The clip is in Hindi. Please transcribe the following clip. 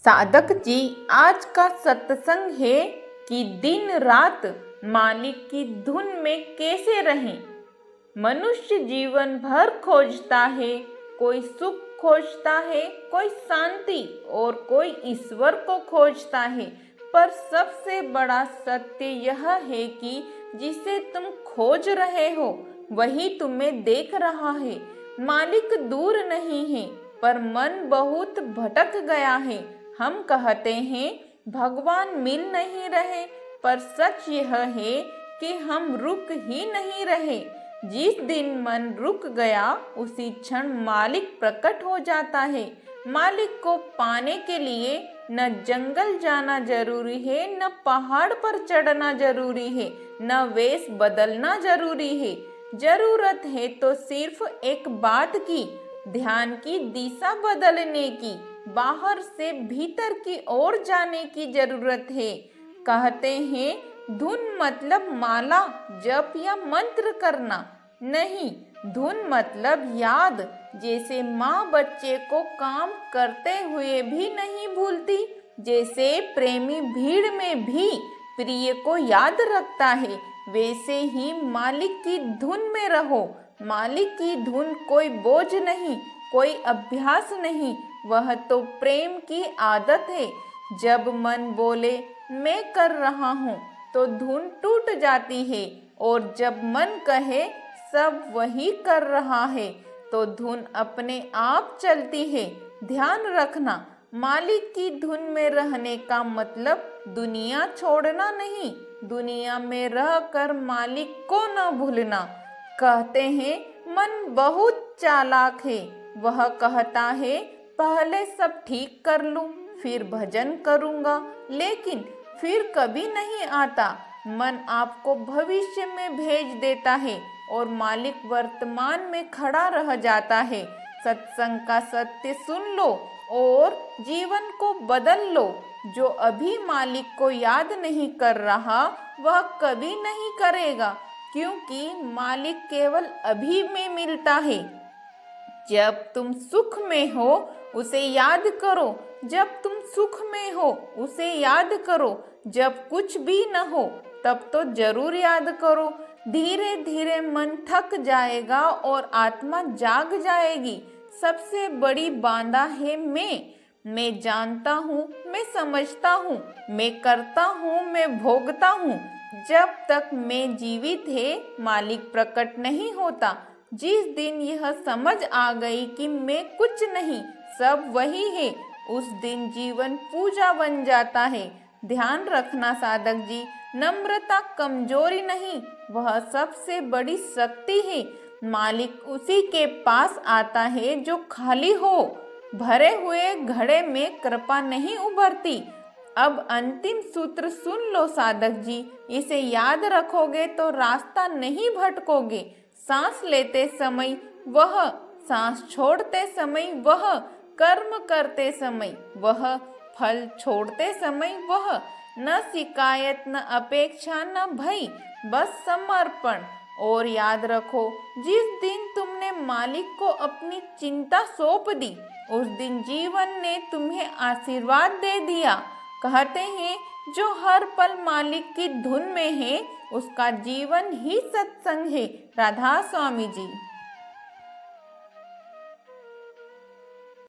साधक जी, आज का सत्संग है कि दिन रात मालिक की धुन में कैसे रहें। मनुष्य जीवन भर खोजता है, कोई सुख खोजता है, कोई शांति और कोई ईश्वर को खोजता है। पर सबसे बड़ा सत्य यह है कि जिसे तुम खोज रहे हो वही तुम्हें देख रहा है। मालिक दूर नहीं है, पर मन बहुत भटक गया है। हम कहते हैं भगवान मिल नहीं रहे, पर सच यह है कि हम रुक ही नहीं रहे। जिस दिन मन रुक गया उसी क्षण मालिक प्रकट हो जाता है। मालिक को पाने के लिए न जंगल जाना जरूरी है, न पहाड़ पर चढ़ना जरूरी है, न वेश बदलना जरूरी है। जरूरत है तो सिर्फ एक बात की, ध्यान की दिशा बदलने की, बाहर से भीतर की ओर जाने की जरूरत है। कहते हैं धुन मतलब माला, जप या मंत्र करना नहीं, धुन मतलब याद। जैसे माँ बच्चे को काम करते हुए भी नहीं भूलती, जैसे प्रेमी भीड़ में भी प्रिय को याद रखता है, वैसे ही मालिक की धुन में रहो। मालिक की धुन कोई बोझ नहीं, कोई अभ्यास नहीं, वह तो प्रेम की आदत है। जब मन बोले मैं कर रहा हूँ तो धुन टूट जाती है, और जब मन कहे सब वही कर रहा है तो धुन अपने आप चलती है। ध्यान रखना, मालिक की धुन में रहने का मतलब दुनिया छोड़ना नहीं, दुनिया में रहकर मालिक को न भूलना। कहते हैं मन बहुत चालाक है, वह कहता है पहले सब ठीक कर लूं फिर भजन करूंगा, लेकिन फिर कभी नहीं आता। मन आपको भविष्य में भेज देता है और मालिक वर्तमान में खड़ा रह जाता है। सत्संग का सत्य सुन लो और जीवन को बदल लो। जो अभी मालिक को याद नहीं कर रहा वह कभी नहीं करेगा, क्योंकि मालिक केवल अभी में मिलता है। जब तुम सुख में हो उसे याद करो, जब तुम सुख में हो उसे याद करो, जब कुछ भी न हो तब तो जरूर याद करो। धीरे धीरे मन थक जाएगा और आत्मा जाग जाएगी। सबसे बड़ी बाधा है मैं जानता हूँ, मैं समझता हूँ, मैं करता हूँ, मैं भोगता हूँ। जब तक मैं जीवित है मालिक प्रकट नहीं होता। जिस दिन यह समझ आ गई कि मैं कुछ नहीं, सब वही है, उस दिन जीवन पूजा बन जाता है। ध्यान रखना साधक जी, नम्रता कमजोरी नहीं, वह सबसे बड़ी शक्ति है। मालिक उसी के पास आता है जो खाली हो। भरे हुए घड़े में कृपा नहीं उभरती। अब अंतिम सूत्र सुन लो साधक जी, इसे याद रखोगे तो रास्ता नहीं भटकोगे। सांस लेते समय वह, सांस छोड़ते समय वह, कर्म करते समय वह, फल छोड़ते समय वह। न शिकायत, न अपेक्षा, न भय, बस समर्पण। और याद रखो, जिस दिन तुमने मालिक को अपनी चिंता सौंप दी उस दिन जीवन ने तुम्हें आशीर्वाद दे दिया। कहते हैं जो हर पल मालिक की धुन में है उसका जीवन ही सत्संग है। राधा स्वामी जी।